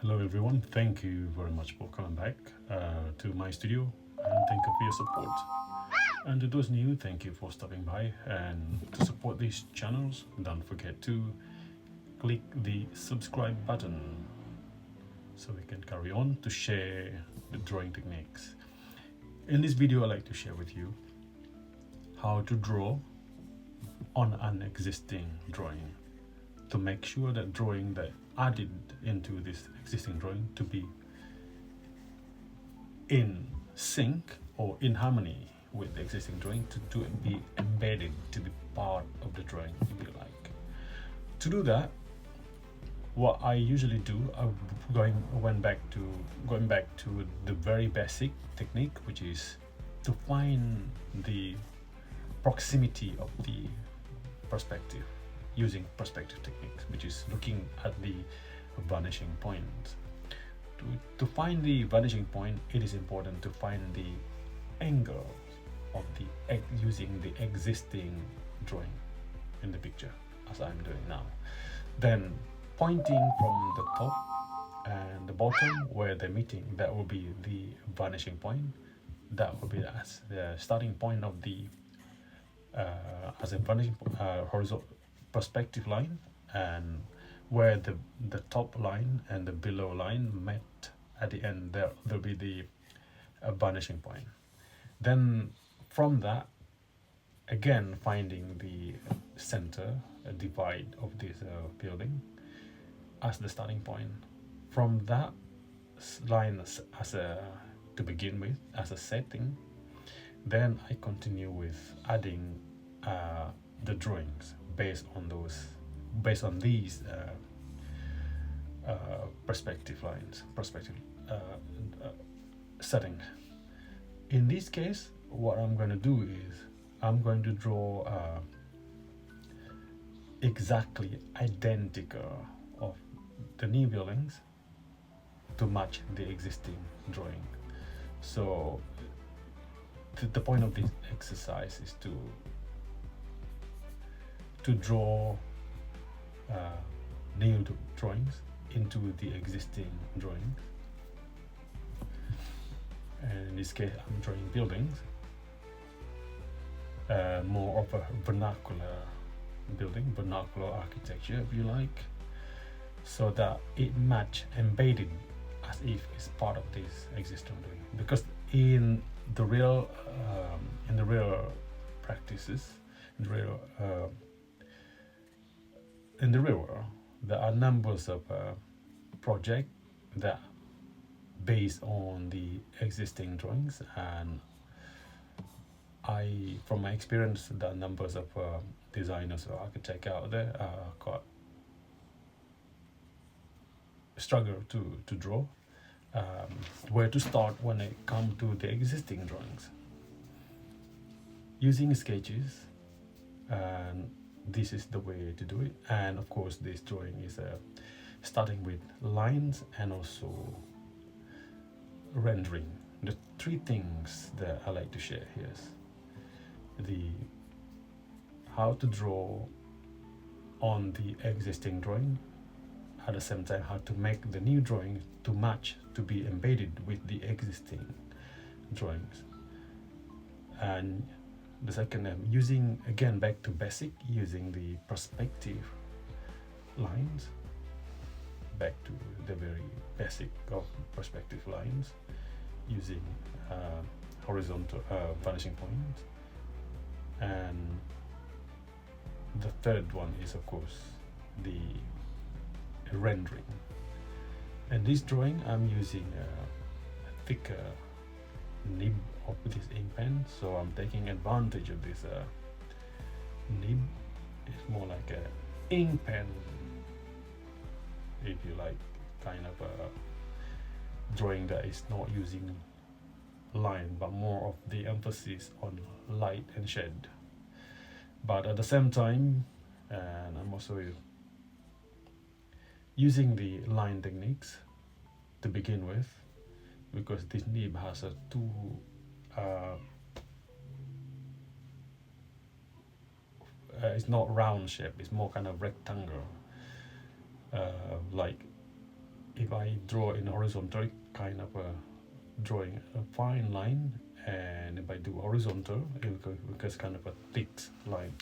Hello everyone, thank you very much for coming back to my studio, and thank you for your support. And to those new, thank you for stopping by. And to support these channels, don't forget to click the subscribe button so we can carry on to share the drawing techniques. In this video, I'd like to share with you how to draw on an existing drawing to make sure that drawing that added into this existing drawing to be in sync or in harmony with the existing drawing, to be embedded to be part of the drawing, if you like. To do that, what I usually do, going back to the very basic technique, which is to find the proximity of the perspective using perspective techniques, which is looking at the vanishing point. To find the vanishing point, it is important to find the angle of the using the existing drawing in the picture, as I'm doing now. Then pointing from the top and the bottom where they're meeting, that will be the vanishing point. That will be as the starting point of the as a vanishing horizontal perspective line, and where the top line and the below line met at the end, there'll be the vanishing point. Then from that, again finding the center divide of this building as the starting point. From that line as a to begin with as a setting, then I continue with adding the drawings based on these perspective lines, perspective setting. In this case, what I'm going to do is I'm going to draw exactly identical of the new buildings to match the existing drawing. So the point of this exercise is to draw new drawings into the existing drawings. And in this case, I'm drawing buildings, more of a vernacular building, vernacular architecture, if you like, so that it embedded as if it's part of this existing drawing. Because in the real practices, in the real world, there are numbers of projects that based on the existing drawings, and from my experience, the numbers of designers or architects out there quite struggle to draw where to start when it comes to the existing drawings. Using sketches, and this is the way to do it. And of course, this drawing is starting with lines and also rendering. The three things that I like to share here is the how to draw on the existing drawing, at the same time how to make the new drawing to match, to be embedded with the existing drawings. And the second, using again back to basic, using the perspective lines, back to the very basic of perspective lines, using horizontal vanishing point. And the third one is of course the rendering. And this drawing, I'm using a thicker nib of this ink pen, so I'm taking advantage of this nib. It's more like a ink pen, if you like, kind of a drawing that is not using line but more of the emphasis on light and shade. But at the same time, and I'm also using the line techniques to begin with, because this nib has a it's not round shape, it's more kind of rectangle, like if I draw in horizontal, kind of drawing a fine line, and if I do horizontal, it becomes kind of a thick line.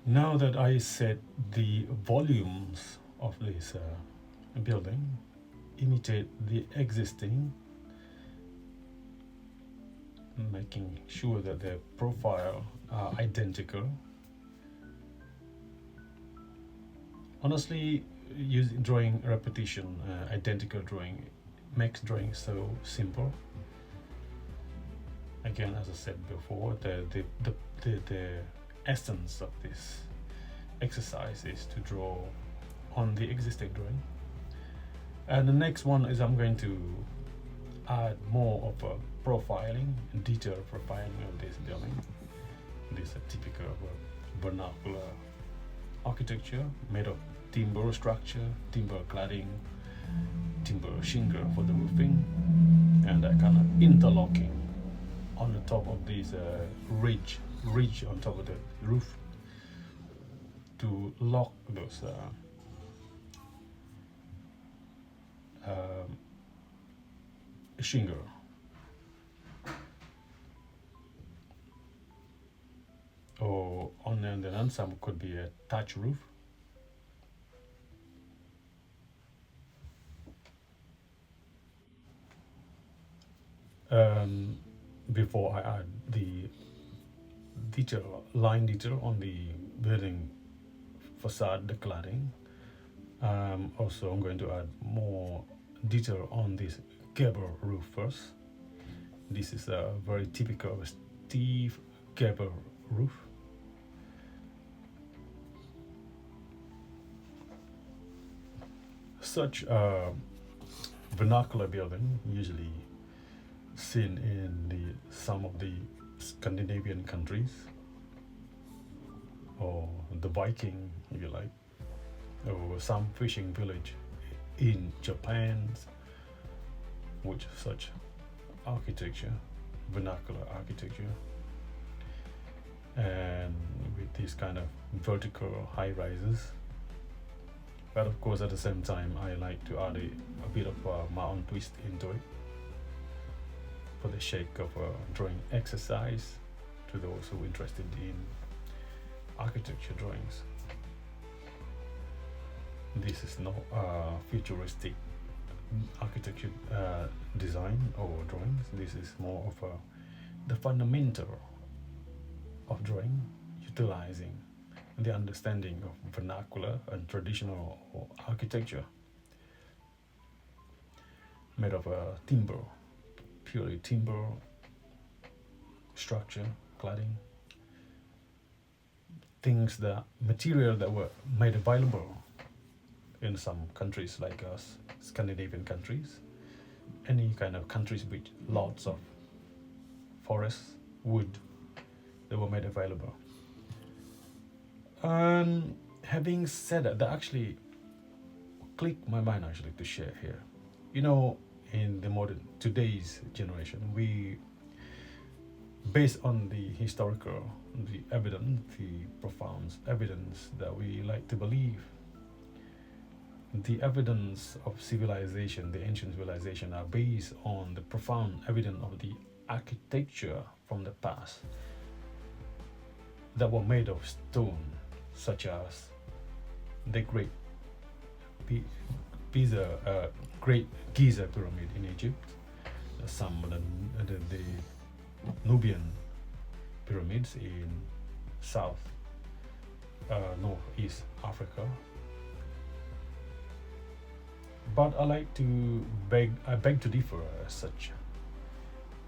Now that I set the volumes of this building, imitate the existing, making sure that the profile are identical. Honestly, using drawing repetition, identical drawing, makes drawing so simple. Again, as I said before, the essence of this exercise is to draw on the existing drawing. And the next one is I'm going to add more of a profiling, detailed profiling of this building. This is a typical vernacular architecture made of timber structure, timber cladding, timber shingle for the roofing, and that kind of interlocking on the top of this ridge on top of the roof to lock those shingle. Or on the other hand, some could be a thatch roof. Before I add the line detail on the building facade, the cladding, also I'm going to add more detail on this gable roof first. This is a very typical of a steep gable roof. Such a vernacular building usually seen in some of the Scandinavian countries, or the Viking, if you like, or some fishing village in Japan, with such architecture, vernacular architecture, and with these kind of vertical high rises. But of course, at the same time, I like to add a bit of my own twist into it for the sake of drawing exercise to those who are interested in architecture drawings. This is not futuristic architecture design or drawings. This is more of the fundamental of drawing, utilizing the understanding of vernacular and traditional architecture made of timber, purely timber structure, cladding, things, that material that were made available in some countries like us, Scandinavian countries, any kind of countries with lots of forests, wood, that were made available. And having said that, that actually clicked my mind actually to share here. You know, in the modern today's generation, we, based on the historical, the evidence, the profound evidence that we like to believe, the evidence of civilization, the ancient civilization, are based on the profound evidence of the architecture from the past that were made of stone, such as the Great Giza pyramid in Egypt, some of the Nubian pyramids in northeast Africa. But I beg to differ as such,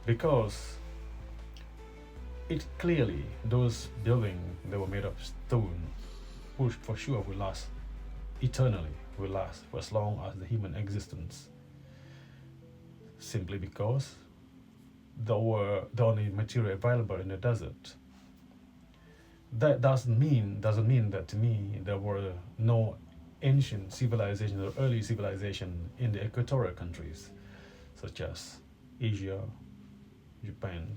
because it clearly, those buildings that were made of stone, which for sure will last eternally, will last for as long as the human existence, simply because they were the only material available in the desert. That doesn't mean that, to me, there were no ancient civilization or early civilization in the equatorial countries, such as Asia, Japan,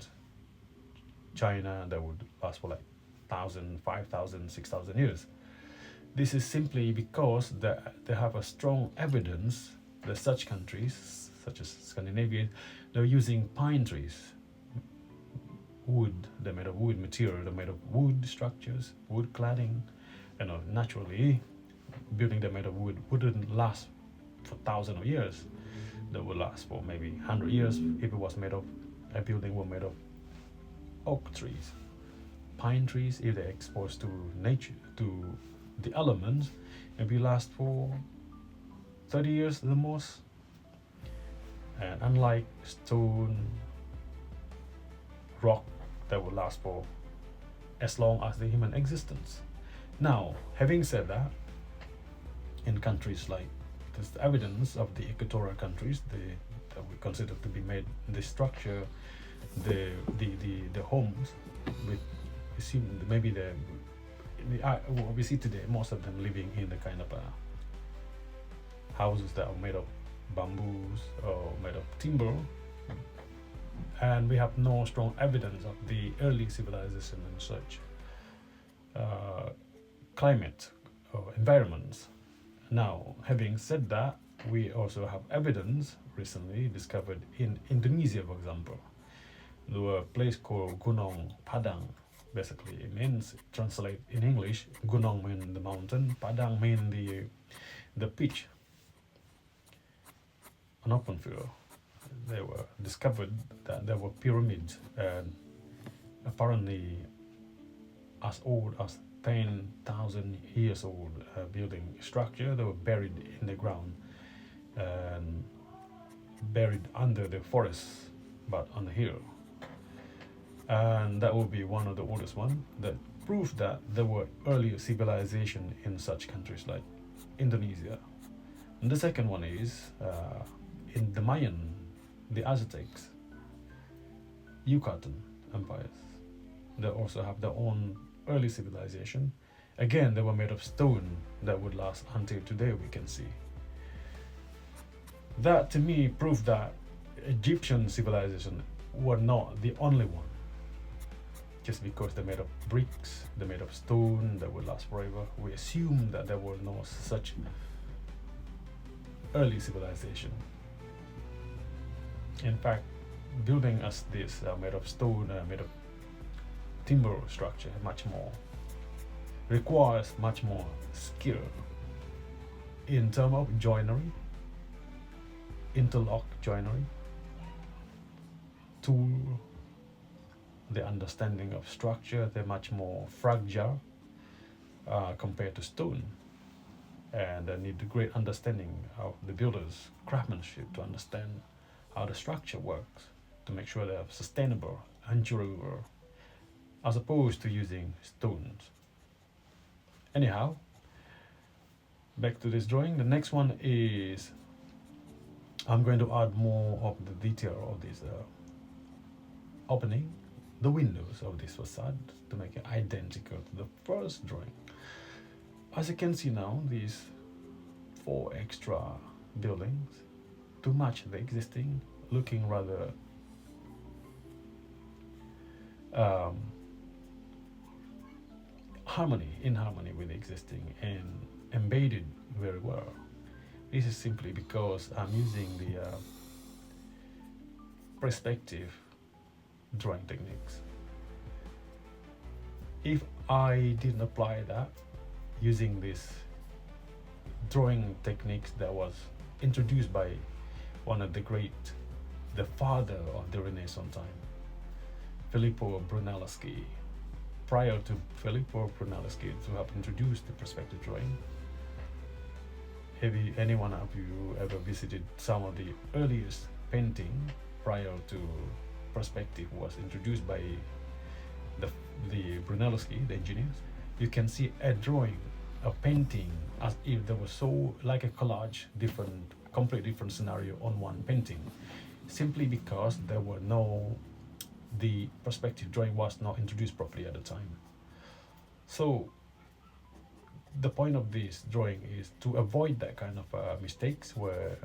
China, that would last for like 1,000, 5,000, 6,000 years. This is simply because they have a strong evidence that such countries, such as Scandinavia, they're using pine trees, wood, they're made of wood material, they're made of wood structures, wood cladding. Naturally, building that made of wood wouldn't last for thousands of years. That would last for maybe 100 years if it was made of, a building were made of oak trees. Pine trees, if they're exposed to nature, to the elements, maybe last for 30 years the most. And unlike stone, rock, that will last for as long as the human existence. Now, having said that, in countries like, there's evidence of the equatorial countries, that we consider to be made, the structure, the homes, with maybe what we see today, most of them living in the kind of houses that are made of bamboos or made of timber, and we have no strong evidence of the early civilization and such climate or environments. Now, having said that, we also have evidence recently discovered in Indonesia, for example. There were a place called Gunung Padang. Basically, it means, translate in English, Gunung means the mountain, Padang means the pitch, an open field. They were discovered that there were pyramids, and apparently as old as 10,000 years old building structure. They were buried in the ground and buried under the forest, but on the hill. And that would be one of the oldest one that proves that there were earlier civilization in such countries like Indonesia. And the second one is in the Mayan, the Aztecs, Yucatan empires. They also have their own early civilization. Again, they were made of stone that would last until today, we can see. That to me proved that Egyptian civilization were not the only one. Just because they're made of bricks, they're made of stone that would last forever, we assume that there were no such early civilization. In fact, building as this made of stone, made of timber structure, requires much more skill in terms of joinery, interlock joinery, tool, the understanding of structure. They're much more fragile compared to stone, and they need a great understanding of the builder's craftsmanship to understand how the structure works, to make sure they're sustainable and durable, as opposed to using stones. Anyhow, back to this drawing. The next one is, I'm going to add more of the detail of this opening, the windows of this facade, to make it identical to the first drawing. As you can see now, these 4 extra buildings to match the existing, looking rather in harmony with the existing and embedded very well. This is simply because I'm using the perspective drawing techniques. If I didn't apply that using this drawing techniques that was introduced by one of the father of the Renaissance time, Filippo Brunelleschi. Prior to Filippo Brunelleschi to have introduced the perspective drawing, have anyone of you ever visited some of the earliest painting prior to perspective was introduced by the Brunelleschi, the engineers? You can see a drawing, a painting, as if there was so like a collage, completely different scenario on one painting, simply because the perspective drawing was not introduced properly at the time. So the point of this drawing is to avoid that kind of mistakes where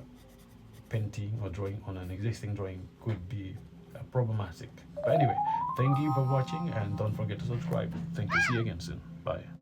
painting or drawing on an existing drawing could be problematic. But anyway, thank you for watching, and don't forget to subscribe. Thank you. See you again soon. Bye.